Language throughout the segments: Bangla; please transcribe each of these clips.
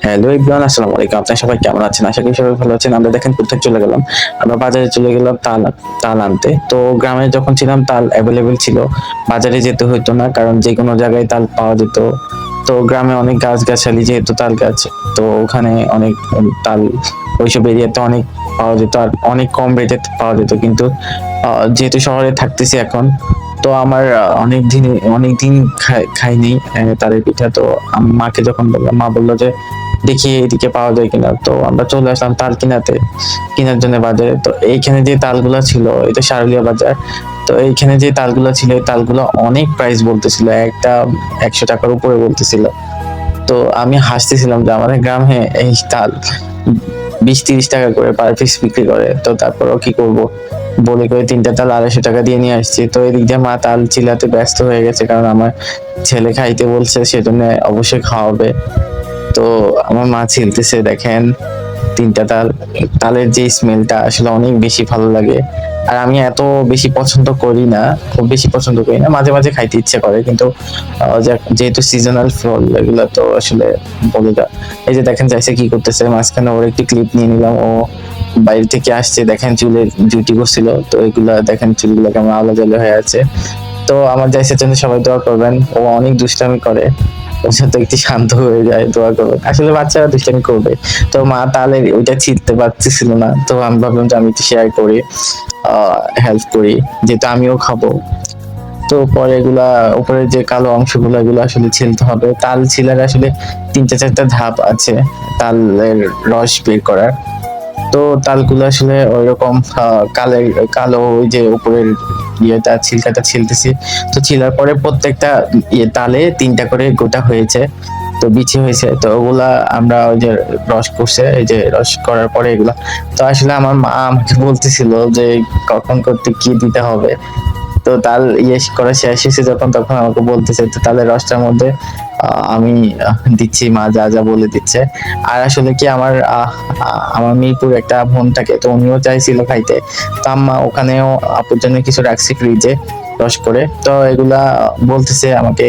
হ্যালো এভরিওয়ান, আসসালামু আলাইকুম। আপনারা সবাই কেমন আছেন? আশা করি সবাই ভালো আছেন। আমরা দেখেন কোথায় চলে গেলাম, আমরা বাজারে চলে গেলাম তাল তাল আনতে। তো গ্রামে যখন ছিলাম তাল অ্যাভেলেবেল ছিল, বাজারে যেতে হতো না, কারণ যে কোনো জায়গায় তাল পাওয়া যেত। তো গ্রামে অনেক গাছগাছালি, যেহেতু তাল গাছ, তো ওখানে অনেক তাল ওইসব এরিয়াতে অনেক পাওয়া যেত, আর অনেক কম রেটে পাওয়া যেত। কিন্তু যেহেতু শহরে থাকতেছি এখন, তো আমার অনেক দিন খাইনি তালের পিঠা। তো মাকে যখন বললাম, মা বললো যে দেখি এদিকে পাওয়া যায় কিনা। তো আমরা চলে আসলাম তাল কেনার জন্য বাজারে। তো এইখানে যে তালগুলা ছিল, এটা সারুলিয়া বাজার। তো এইখানে যে তালগুলা ছিল, এই তালগুলো অনেক প্রাইস বলতেছিল, একটা 100 টাকার উপরে বলতেছিল। তো আমি হাসতেছিলাম যে আমাদের গ্রামে এই তাল 20-30 টাকা করে পার পিস বিক্রি করে। তো তারপরও কি করব, বলে করে 3টা তাল 250 টাকা দিয়ে নিয়ে আসছি। তো এদিক দিয়ে মা তাল চিলাতে ব্যস্ত হয়ে গেছে, কারণ আমার ছেলে খাইতে বলছে, সেজন্য অবশ্যই খাওয়াবে। তো আমার মা ছিলতেছে, দেখেন 3টা তাল। তালের যে স্মেলটা আসলে অনেক বেশি ভালো লাগে। আর আমি এত বেশি পছন্দ করি না, খুব বেশি পছন্দ করি না, মাঝে মাঝে খাইতে ইচ্ছে করে। কিন্তু যেহেতু সিজনাল ফল এগুলো, তো আসলে বলে যা। এই যে দেখেন চাইছে কি করতেছে, মাঝখানে ওর একটি ক্লিপ নিয়ে নিলাম। ও বাইরে থেকে আসছে, দেখেন চুলের ডিউটি করছিল। তো এগুলা দেখেন, চুলগুলো কেমন আলো জ্বলে হয়ে আছে। তো আমার জাইসের জন্য সবাই দোয়া করবেন। ও অনেক দুষ্টামি করে, ওর সাথে একটু শান্ত হয়ে যায়, দোয়া করবেন। আসলে বাচ্চারা দুষ্টামি করবে। তো মা তাহলে ওইটা ছিঁড়তে পারতেছিল না, তো আমি ভাবলাম যে আমি একটু শেয়ার করি, হেল্প করি, যেহেতু আমিও খাবো। তো পরে এগুলা উপরের যে কালো অংশগুলো, এগুলো আসলে ছিলতে হবে। তাল ছিলার আসলে 3-4টা ধাপ আছে তালের রস বের করার। তো তালগুলো আসলে ওইরকম কালো ওই যে উপরের ছিলকাটা ছিলতেছি। তো ছিলার পরে প্রত্যেকটা তালে 3টা করে গোটা হয়েছে, তো বিচি হয়েছে। তো ওগুলা আমরা ওই যে রস করছে, এই যে রস করার পরে এগুলা। তো আসলে আমার মা আমাকে বলতেছিল যে কখন করতে কি দিতে হবে। তো তাল করা শেষ হয়েছে যখন, তখন আমাকে বলতেছে, তো তালের রসটার মধ্যে আমি দিচ্ছি, মা যা যা বলে দিচ্ছে। আর আসলে কি আমার মিরপুর একটা বোন থাকে, তো উনিও চাইছিল খাইতে। তো আম্মা ওখানেও আপুর জন্য কিছু রাখছি ফ্রিজে রস করে। তো এগুলা বলতেছে আমাকে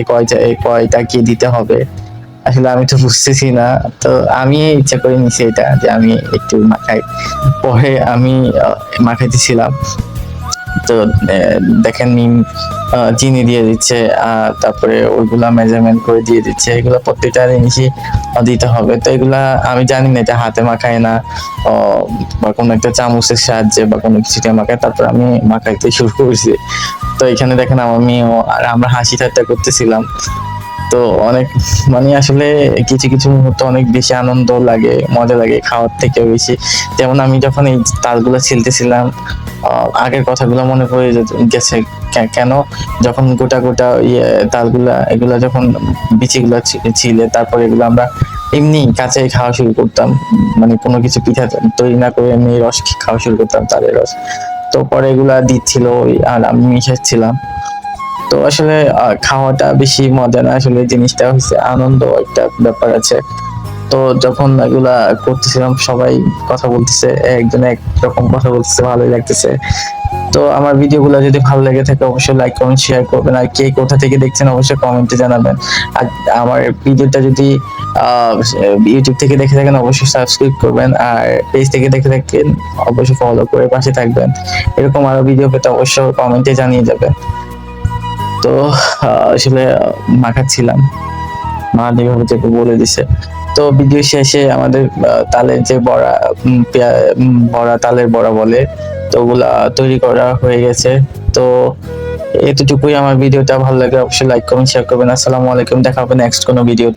কয়টা কি দিতে হবে। আসলে আমি তো বুঝতেছি না, তো আমি ইচ্ছা করে নিছি এটা, যে আমি একটু মাখাই। পরে আমি মাখাইতেছিলাম। তো দেখেন চিনি দিয়ে দিচ্ছে, তারপরে ওইগুলা মেজারমেন্ট করে দিয়ে দিচ্ছে। এগুলা প্রত্যেকটা জিনিসই দিতে হবে। তো এগুলা আমি জানি না এটা হাতে মাখায় না, বা কোনো একটা চামচের সাহায্যে বা কোনো কিছুতে মাখায়। তারপর আমি মাখাইতে শুরু করছি। তো এখানে দেখেন আমার মেয়েও আর আমরা হাসি ঠাট্টা করতেছিলাম। তো অনেক, মানে আসলে কিছু কিছু মুহূর্ত অনেক বেশি আনন্দ লাগে, মজা লাগে খাওয়ার থেকে বেশি। যেমন আমি যখন এই তালগুলো ছিলতেছিলাম, আগের কথাগুলো মনে পড়ে গেছে। কেন, যখন গোটা গোটা তালগুলা এগুলা যখন বিচিগুলা ছিলে, তারপরে এগুলো আমরা এমনি কাঁচাই খাওয়া শুরু করতাম, মানে কোনো কিছু পিঠা তৈরি না করে এমনি রস খাওয়া শুরু করতাম, তালের রস। তো পরে এগুলা দিচ্ছিল আর আমি মিশাচ্ছিলাম। তো আসলে খাওয়াটা বেশি মজা না, আসলে জিনিসটা হচ্ছে আনন্দ একটা ব্যাপার আছে। তো যখন এগুলা করতেছিলাম, সবাই কথা বলতেছে, একজন এক রকম কথা বলতেছে, ভালোই লাগতেছে। তো আমার ভিডিওগুলো যদি ভালো লেগে থাকে, অবশ্যই লাইক কমেন্ট শেয়ার করবেন। আর কে কোথা থেকে দেখছেন অবশ্যই কমেন্টে জানাবেন। আর আমার ভিডিওটা যদি ইউটিউব থেকে দেখে থাকেন, অবশ্যই সাবস্ক্রাইব করবেন। আর পেজ থেকে দেখে থাকেন, অবশ্যই ফলো করে পাশে থাকবেন। এরকম আরো ভিডিও পেতে অবশ্যই কমেন্টে জানিয়ে যাবেন। তো আসলে মাখাচ্ছিলাম, মা যেভাবে যেভাবে বলে দিছে। তো ভিডিও শেষে আমাদের তালের যে বড়া, তালের বড়া বলে, তো ওগুলা তৈরি করা হয়ে গেছে। তো এতটুকুই। আমার ভিডিওটা ভালো লাগে অবশ্যই লাইক কমেন্ট শেয়ার করবেন। আসসালামু আলাইকুম, দেখা হবে নেক্সট কোনো ভিডিও।